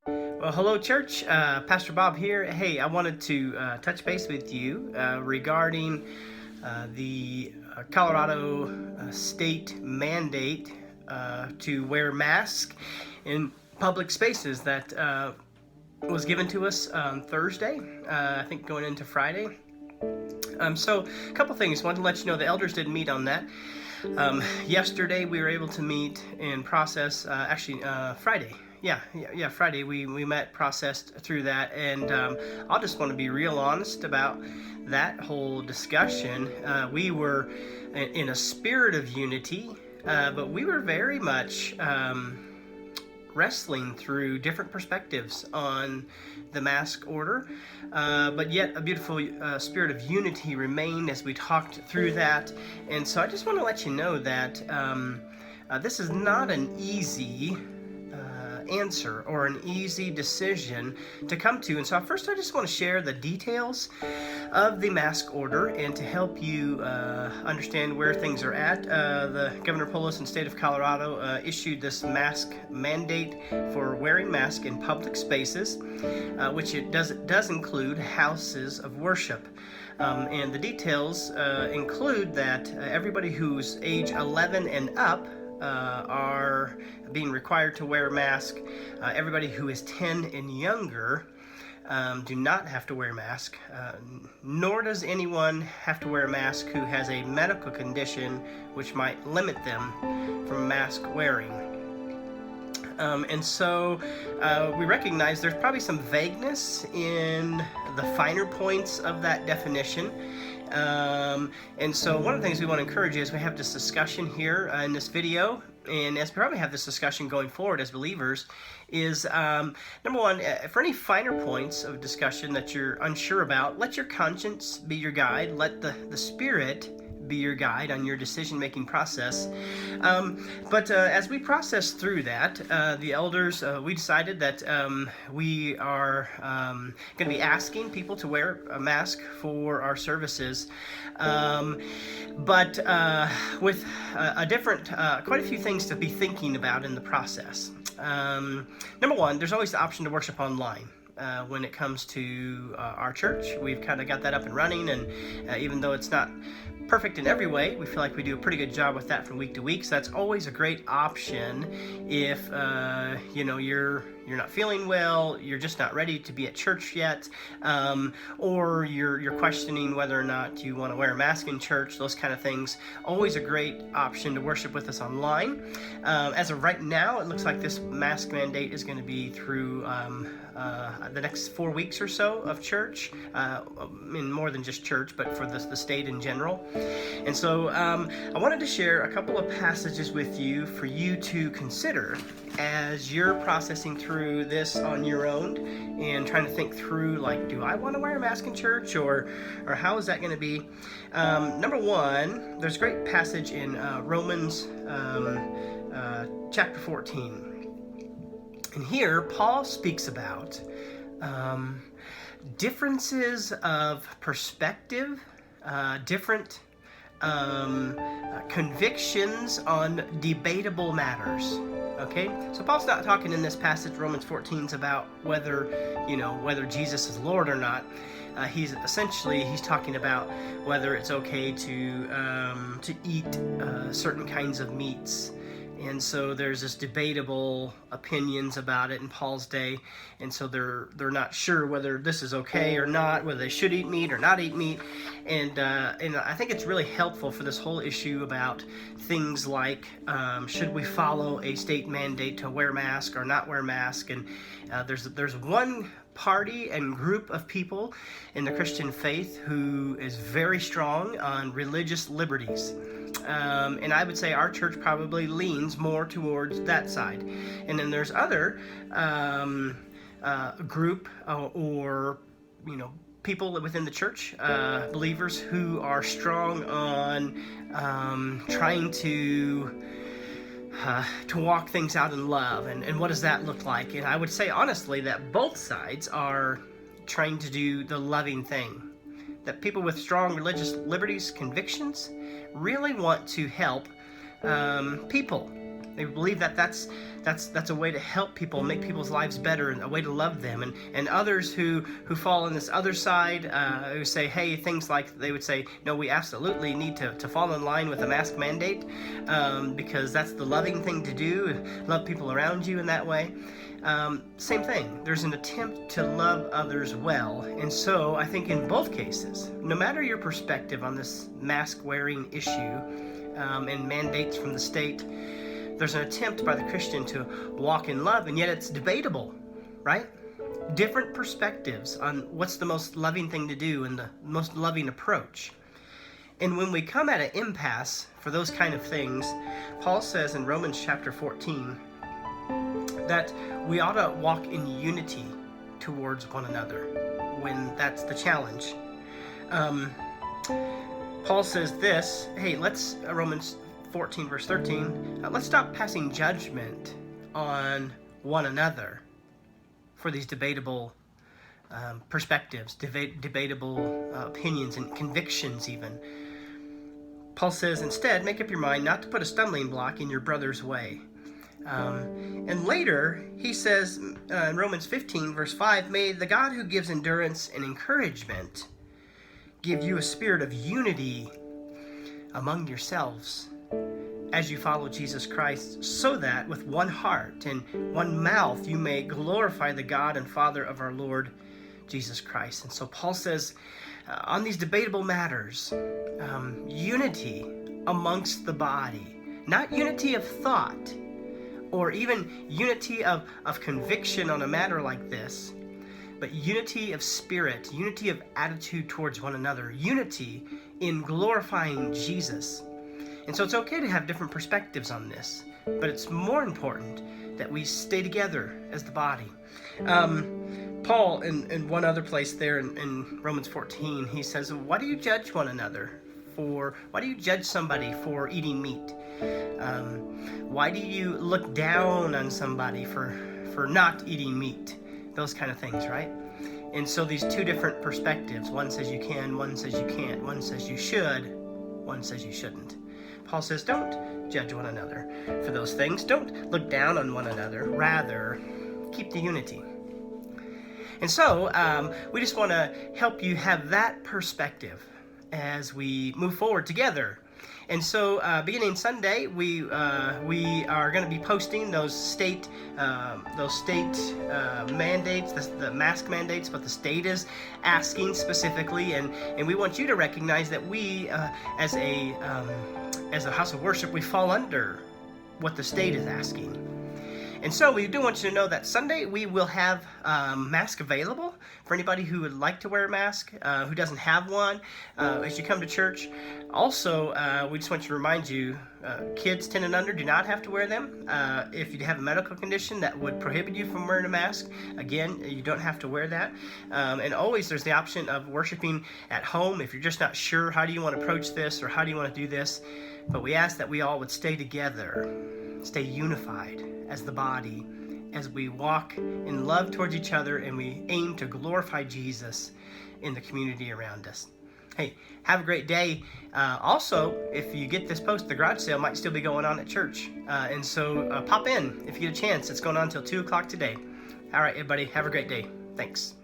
Well, hello, church. Pastor Bob here. Hey, I wanted to touch base with you regarding the Colorado state mandate to wear masks in public spaces that was given to us on Thursday, I think going into Friday. So a couple things. Wanted to let you know the elders did meet on that. Yesterday we were able to meet and process, Friday. Friday we met, processed through that, and I'll just want to be real honest about that whole discussion. We were in a spirit of unity, but we were very much wrestling through different perspectives on the mask order, but yet a beautiful spirit of unity remained as we talked through that. And so I just want to let you know that this is not an easy answer or an easy decision to come to. And so first I just want to share the details of the mask order and to help you understand where things are at. The Governor Polis in state of Colorado issued this mask mandate for wearing masks in public spaces, which it does include houses of worship. And the details include that everybody who's age 11 and up are being required to wear a mask. Everybody who is 10 and younger do not have to wear a mask, nor does anyone have to wear a mask who has a medical condition which might limit them from mask wearing. And so we recognize there's probably some vagueness in the finer points of that definition. And so one of the things we want to encourage you as we have this discussion here in this video, and as we probably have this discussion going forward as believers, is number one, for any finer points of discussion that you're unsure about, let your conscience be your guide. Let the Spirit be your guide on your decision-making process. But as we process through that, the elders, we decided that we are going to be asking people to wear a mask for our services, but with a different, quite a few things to be thinking about in the process. Number one, there's always the option to worship online. When it comes to our church, we've kind of got that up and running, and even though it's not perfect in every way, we feel like we do a pretty good job with that from week to week. So that's always a great option if you're not feeling well, you're just not ready to be at church yet, or you're questioning whether or not you want to wear a mask in church. Those kind of things, always a great option to worship with us online. As of right now, it looks like this mask mandate is going to be through the next 4 weeks or so of church, in more than just church, but for the state in general. And so I wanted to share a couple of passages with you for you to consider as you're processing through this on your own and trying to think through, like, do I want to wear a mask in church, or how is that going to be? Number one, there's a great passage in Romans chapter 14. And here, Paul speaks about differences of perspective, different convictions on debatable matters. Okay, so Paul's not talking in this passage, Romans 14, about whether Jesus is Lord or not. He's talking about whether it's okay to eat certain kinds of meats. And so there's this debatable opinions about it in Paul's day, and so they're not sure whether this is okay or not, whether they should eat meat or not eat meat. And I think it's really helpful for this whole issue about things like should we follow a state mandate to wear mask or not wear mask. And there's one party and group of people in the Christian faith who is very strong on religious liberties. And I would say our church probably leans more towards that side. And then there's other group or people within the church, believers who are strong on trying to walk things out in love. And what does that look like? And I would say honestly that both sides are trying to do the loving thing. That people with strong religious liberties, convictions, really want to help people. They believe that that's a way to help people, make people's lives better, and a way to love them. And others who fall on this other side, who say, hey, things like, they would say, no, we absolutely need to fall in line with a mask mandate, because that's the loving thing to do, love people around you in that way. Same thing. There's an attempt to love others well. And so I think in both cases, no matter your perspective on this mask wearing issue and mandates from the state, there's an attempt by the Christian to walk in love, and yet it's debatable, right? Different perspectives on what's the most loving thing to do and the most loving approach. And when we come at an impasse for those kind of things, Paul says in Romans chapter 14 that we ought to walk in unity towards one another when that's the challenge. Paul says this, hey, Romans 14 verse 13, let's stop passing judgment on one another for these debatable perspectives, debatable opinions and convictions even. Paul says, instead, make up your mind not to put a stumbling block in your brother's way. And later, he says in Romans 15 verse 5, may the God who gives endurance and encouragement give you a spirit of unity among yourselves as you follow Jesus Christ, so that with one heart and one mouth you may glorify the God and Father of our Lord Jesus Christ. And so Paul says, on these debatable matters, unity amongst the body, not unity of thought or even unity of conviction on a matter like this, but unity of spirit, unity of attitude towards one another, unity in glorifying Jesus. And so it's okay to have different perspectives on this, but it's more important that we stay together as the body. Paul, in one other place there in Romans 14, he says, why do you judge one another? Why do you judge somebody for eating meat? Why do you look down on somebody for not eating meat? Those kind of things, right? And so these two different perspectives, one says you can, one says you can't, one says you should, one says you shouldn't. Paul says, don't judge one another for those things. Don't look down on one another. Rather, keep the unity. And so we just want to help you have that perspective as we move forward together. And so beginning Sunday, we are going to be posting those state mandates, the mask mandates, what the state is asking specifically, and we want you to recognize that we, as a house of worship, we fall under what the state is asking. And so we do want you to know that Sunday we will have mask available for anybody who would like to wear a mask, who doesn't have one, as you come to church. Also, we just want to remind you, kids 10 and under do not have to wear them. If you have a medical condition that would prohibit you from wearing a mask, again, you don't have to wear that. And always there's the option of worshiping at home if you're just not sure how do you want to approach this or how do you want to do this. But we ask that we all would stay together, stay unified as the body, as we walk in love towards each other and we aim to glorify Jesus in the community around us. Hey, have a great day. Also, if you get this post, the garage sale might still be going on at church. And so pop in if you get a chance. It's going on until 2 o'clock today. All right, everybody, have a great day. Thanks.